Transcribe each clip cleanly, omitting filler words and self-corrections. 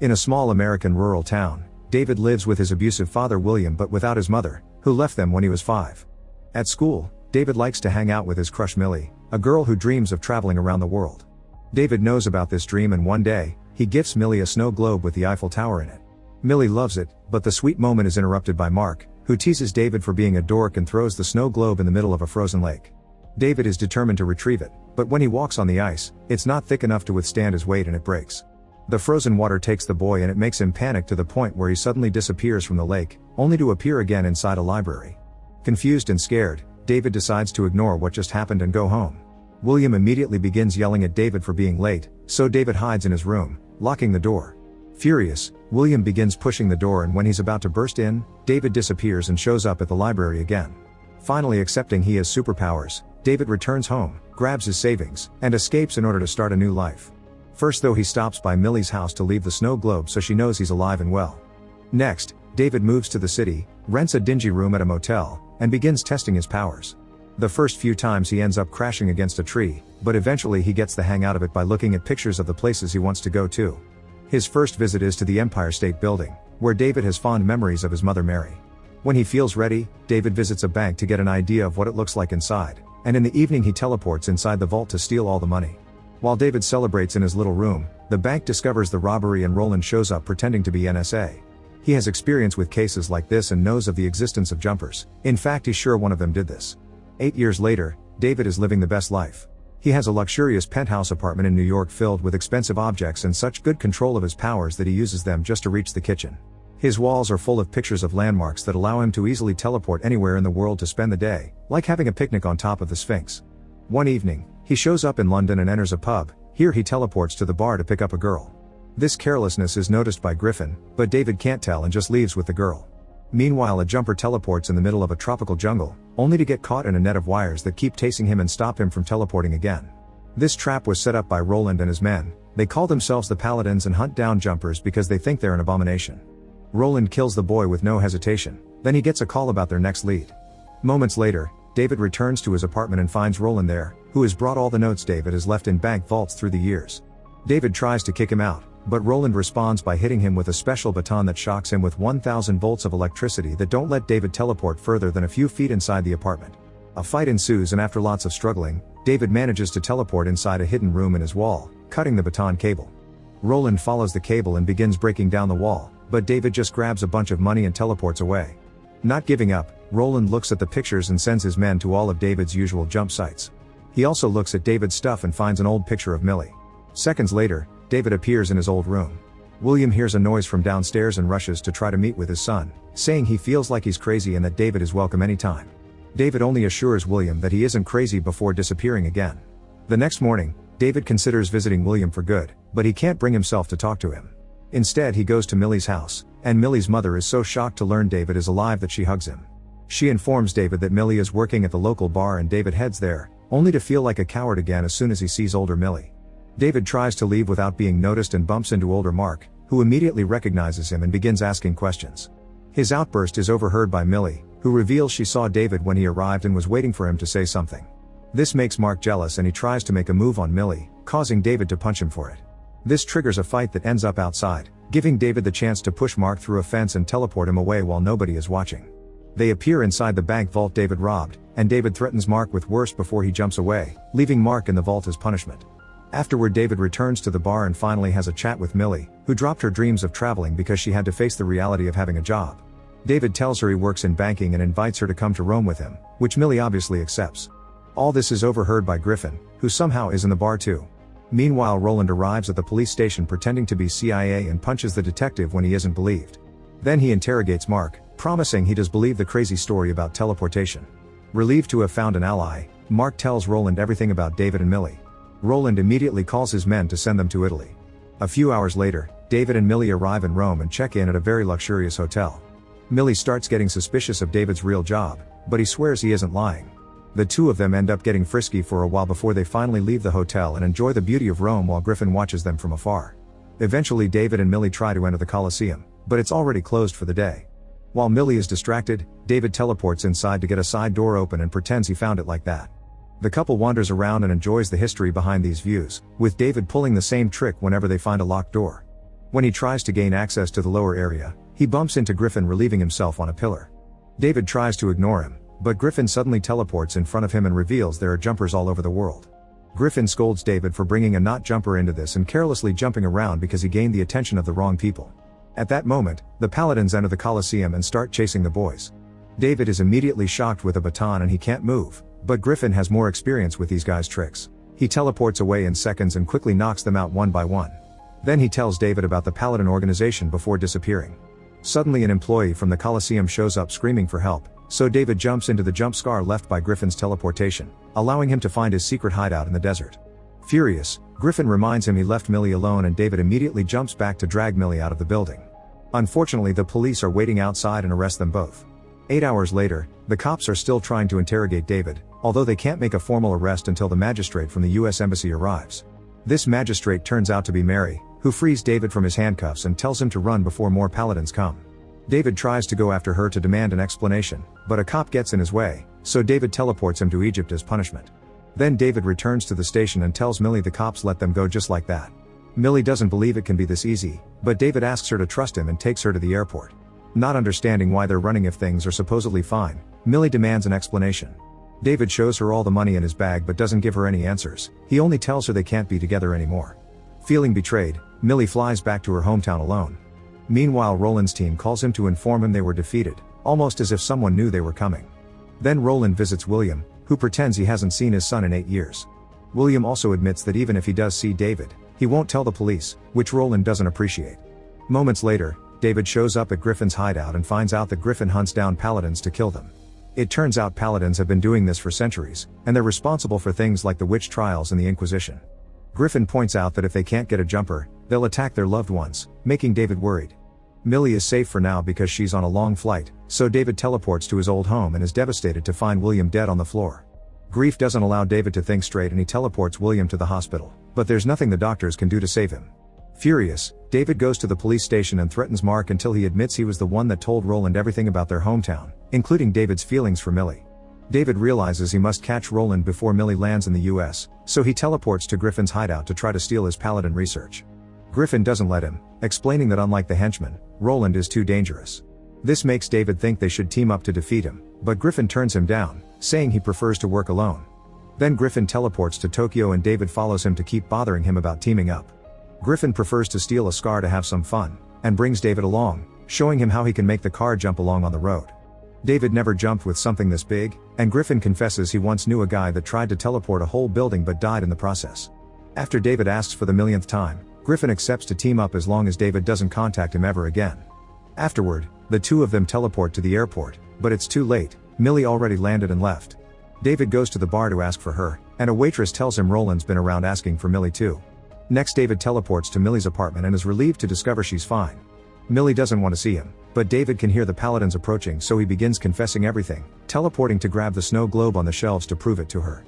In a small American rural town, David lives with his abusive father William but without his mother, who left them when he was 5. At school, David likes to hang out with his crush Millie, a girl who dreams of traveling around the world. David knows about this dream and one day, he gifts Millie a snow globe with the Eiffel Tower in it. Millie loves it, but the sweet moment is interrupted by Mark, who teases David for being a dork and throws the snow globe in the middle of a frozen lake. David is determined to retrieve it, but when he walks on the ice, it's not thick enough to withstand his weight and it breaks. The frozen water takes the boy and it makes him panic to the point where he suddenly disappears from the lake, only to appear again inside a library. Confused and scared, David decides to ignore what just happened and go home. William immediately begins yelling at David for being late, so David hides in his room, locking the door. Furious, William begins pushing the door and when he's about to burst in, David disappears and shows up at the library again. Finally accepting he has superpowers, David returns home, grabs his savings, and escapes in order to start a new life. First though he stops by Millie's house to leave the snow globe so she knows he's alive and well. Next, David moves to the city, rents a dingy room at a motel, and begins testing his powers. The first few times he ends up crashing against a tree, but eventually he gets the hang out of it by looking at pictures of the places he wants to go to. His first visit is to the Empire State Building, where David has fond memories of his mother Mary. When he feels ready, David visits a bank to get an idea of what it looks like inside, and in the evening he teleports inside the vault to steal all the money. While David celebrates in his little room, the bank discovers the robbery and Roland shows up pretending to be NSA. He has experience with cases like this and knows of the existence of jumpers. In fact, he's sure one of them did this. 8 years later, David is living the best life. He has a luxurious penthouse apartment in New York filled with expensive objects and such good control of his powers that he uses them just to reach the kitchen. His walls are full of pictures of landmarks that allow him to easily teleport anywhere in the world to spend the day, like having a picnic on top of the Sphinx. One evening, he shows up in London and enters a pub. Here he teleports to the bar to pick up a girl. This carelessness is noticed by Griffin, but David can't tell and just leaves with the girl. Meanwhile, a jumper teleports in the middle of a tropical jungle, only to get caught in a net of wires that keep tasing him and stop him from teleporting again. This trap was set up by Roland and his men. They call themselves the Paladins and hunt down jumpers because they think they're an abomination. Roland kills the boy with no hesitation, then he gets a call about their next lead. Moments later, David returns to his apartment and finds Roland there, who has brought all the notes David has left in bank vaults through the years. David tries to kick him out, but Roland responds by hitting him with a special baton that shocks him with 1,000 volts of electricity that don't let David teleport further than a few feet inside the apartment. A fight ensues and after lots of struggling, David manages to teleport inside a hidden room in his wall, cutting the baton cable. Roland follows the cable and begins breaking down the wall, but David just grabs a bunch of money and teleports away. Not giving up, Roland looks at the pictures and sends his men to all of David's usual jump sites. He also looks at David's stuff and finds an old picture of Millie. Seconds later, David appears in his old room. William hears a noise from downstairs and rushes to try to meet with his son, saying he feels like he's crazy and that David is welcome anytime. David only assures William that he isn't crazy before disappearing again. The next morning, David considers visiting William for good, but he can't bring himself to talk to him. Instead he goes to Millie's house, and Millie's mother is so shocked to learn David is alive that she hugs him. She informs David that Millie is working at the local bar and David heads there, only to feel like a coward again as soon as he sees older Millie. David tries to leave without being noticed and bumps into older Mark, who immediately recognizes him and begins asking questions. His outburst is overheard by Millie, who reveals she saw David when he arrived and was waiting for him to say something. This makes Mark jealous and he tries to make a move on Millie, causing David to punch him for it. This triggers a fight that ends up outside, giving David the chance to push Mark through a fence and teleport him away while nobody is watching. They appear inside the bank vault David robbed, and David threatens Mark with worse before he jumps away, leaving Mark in the vault as punishment. Afterward, David returns to the bar and finally has a chat with Millie, who dropped her dreams of traveling because she had to face the reality of having a job. David tells her he works in banking and invites her to come to Rome with him, which Millie obviously accepts. All this is overheard by Griffin, who somehow is in the bar too. Meanwhile, Roland arrives at the police station pretending to be CIA and punches the detective when he isn't believed. Then he interrogates Mark, promising he does believe the crazy story about teleportation. Relieved to have found an ally, Mark tells Roland everything about David and Millie. Roland immediately calls his men to send them to Italy. A few hours later, David and Millie arrive in Rome and check in at a very luxurious hotel. Millie starts getting suspicious of David's real job, but he swears he isn't lying. The two of them end up getting frisky for a while before they finally leave the hotel and enjoy the beauty of Rome while Griffin watches them from afar. Eventually David and Millie try to enter the Colosseum, but it's already closed for the day. While Millie is distracted, David teleports inside to get a side door open and pretends he found it like that. The couple wanders around and enjoys the history behind these views, with David pulling the same trick whenever they find a locked door. When he tries to gain access to the lower area, he bumps into Griffin relieving himself on a pillar. David tries to ignore him, but Griffin suddenly teleports in front of him and reveals there are jumpers all over the world. Griffin scolds David for bringing a not jumper into this and carelessly jumping around because he gained the attention of the wrong people. At that moment, the Paladins enter the Colosseum and start chasing the boys. David is immediately shocked with a baton and he can't move, but Griffin has more experience with these guys' tricks. He teleports away in seconds and quickly knocks them out one by one. Then he tells David about the Paladin organization before disappearing. Suddenly an employee from the Colosseum shows up screaming for help, so David jumps into the jump scar left by Griffin's teleportation, allowing him to find his secret hideout in the desert. Furious, Griffin reminds him he left Millie alone and David immediately jumps back to drag Millie out of the building. Unfortunately, the police are waiting outside and arrest them both. 8 hours later, the cops are still trying to interrogate David, although they can't make a formal arrest until the magistrate from the US Embassy arrives. This magistrate turns out to be Mary, who frees David from his handcuffs and tells him to run before more Paladins come. David tries to go after her to demand an explanation, but a cop gets in his way, so David teleports him to Egypt as punishment. Then David returns to the station and tells Millie the cops let them go just like that. Millie doesn't believe it can be this easy, but David asks her to trust him and takes her to the airport. Not understanding why they're running if things are supposedly fine, Millie demands an explanation. David shows her all the money in his bag but doesn't give her any answers. He only tells her they can't be together anymore. Feeling betrayed, Millie flies back to her hometown alone. Meanwhile, Roland's team calls him to inform him they were defeated, almost as if someone knew they were coming. Then Roland visits William, who pretends he hasn't seen his son in 8 years. William also admits that even if he does see David, he won't tell the police, which Roland doesn't appreciate. Moments later, David shows up at Griffin's hideout and finds out that Griffin hunts down Paladins to kill them. It turns out Paladins have been doing this for centuries, and they're responsible for things like the witch trials and the Inquisition. Griffin points out that if they can't get a jumper, they'll attack their loved ones, making David worried. Millie is safe for now because she's on a long flight, so David teleports to his old home and is devastated to find William dead on the floor. Grief doesn't allow David to think straight and he teleports William to the hospital, but there's nothing the doctors can do to save him. Furious, David goes to the police station and threatens Mark until he admits he was the one that told Roland everything about their hometown, including David's feelings for Millie. David realizes he must catch Roland before Millie lands in the US, so he teleports to Griffin's hideout to try to steal his Paladin research. Griffin doesn't let him, explaining that unlike the henchman, Roland is too dangerous. This makes David think they should team up to defeat him, but Griffin turns him down, saying he prefers to work alone. Then Griffin teleports to Tokyo and David follows him to keep bothering him about teaming up. Griffin prefers to steal a scar to have some fun, and brings David along, showing him how he can make the car jump along on the road. David never jumped with something this big, and Griffin confesses he once knew a guy that tried to teleport a whole building but died in the process. After David asks for the millionth time, Griffin accepts to team up as long as David doesn't contact him ever again. Afterward, the two of them teleport to the airport, but it's too late. Millie already landed and left. David goes to the bar to ask for her, and a waitress tells him Roland's been around asking for Millie too. Next, David teleports to Millie's apartment and is relieved to discover she's fine. Millie doesn't want to see him, but David can hear the Paladins approaching, so he begins confessing everything, teleporting to grab the snow globe on the shelves to prove it to her.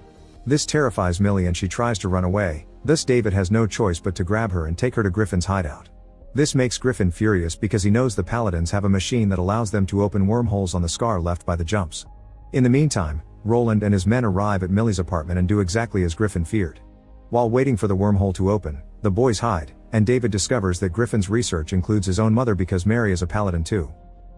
This terrifies Millie and she tries to run away, thus David has no choice but to grab her and take her to Griffin's hideout. This makes Griffin furious because he knows the Paladins have a machine that allows them to open wormholes on the scar left by the jumps. In the meantime, Roland and his men arrive at Millie's apartment and do exactly as Griffin feared. While waiting for the wormhole to open, the boys hide, and David discovers that Griffin's research includes his own mother because Mary is a Paladin too.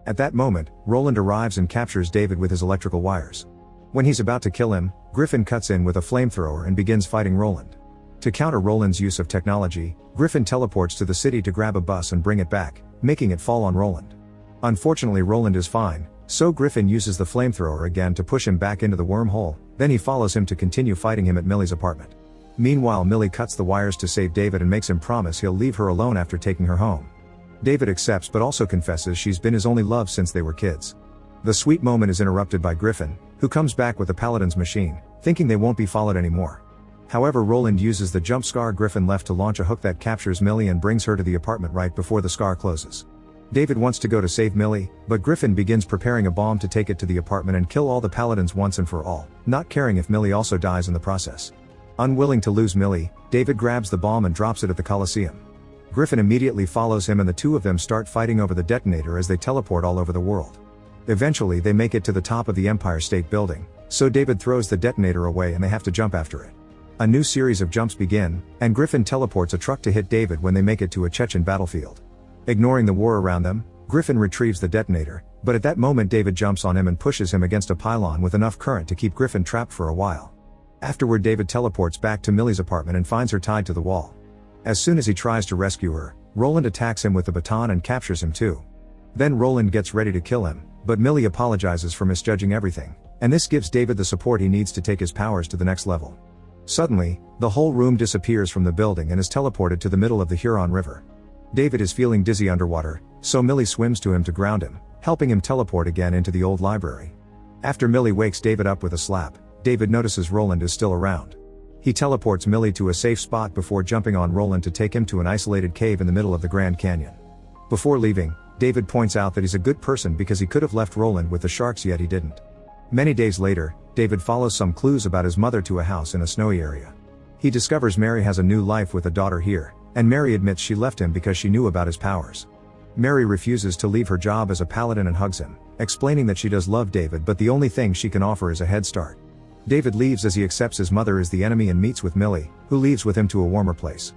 At that moment, Roland arrives and captures David with his electrical wires. When he's about to kill him, Griffin cuts in with a flamethrower and begins fighting Roland. To counter Roland's use of technology, Griffin teleports to the city to grab a bus and bring it back, making it fall on Roland. Unfortunately, Roland is fine, so Griffin uses the flamethrower again to push him back into the wormhole, then he follows him to continue fighting him at Millie's apartment. Meanwhile, Millie cuts the wires to save David and makes him promise he'll leave her alone after taking her home. David accepts but also confesses she's been his only love since they were kids. The sweet moment is interrupted by Griffin, who comes back with the Paladin's machine, thinking they won't be followed anymore. However, Roland uses the jump scar Griffin left to launch a hook that captures Millie and brings her to the apartment right before the scar closes. David wants to go to save Millie, but Griffin begins preparing a bomb to take it to the apartment and kill all the Paladins once and for all, not caring if Millie also dies in the process. Unwilling to lose Millie, David grabs the bomb and drops it at the Colosseum. Griffin immediately follows him and the two of them start fighting over the detonator as they teleport all over the world. Eventually they make it to the top of the Empire State Building, so David throws the detonator away and they have to jump after it. A new series of jumps begin, and Griffin teleports a truck to hit David when they make it to a Chechen battlefield. Ignoring the war around them, Griffin retrieves the detonator, but at that moment David jumps on him and pushes him against a pylon with enough current to keep Griffin trapped for a while. Afterward, David teleports back to Millie's apartment and finds her tied to the wall. As soon as he tries to rescue her, Roland attacks him with the baton and captures him too. Then Roland gets ready to kill him, but Millie apologizes for misjudging everything, and this gives David the support he needs to take his powers to the next level. Suddenly, the whole room disappears from the building and is teleported to the middle of the Huron River. David is feeling dizzy underwater, so Millie swims to him to ground him, helping him teleport again into the old library. After Millie wakes David up with a slap, David notices Roland is still around. He teleports Millie to a safe spot before jumping on Roland to take him to an isolated cave in the middle of the Grand Canyon. Before leaving, David points out that he's a good person because he could have left Roland with the sharks, yet he didn't. Many days later, David follows some clues about his mother to a house in a snowy area. He discovers Mary has a new life with a daughter here, and Mary admits she left him because she knew about his powers. Mary refuses to leave her job as a paladin and hugs him, explaining that she does love David but the only thing she can offer is a head start. David leaves as he accepts his mother is the enemy and meets with Millie, who leaves with him to a warmer place.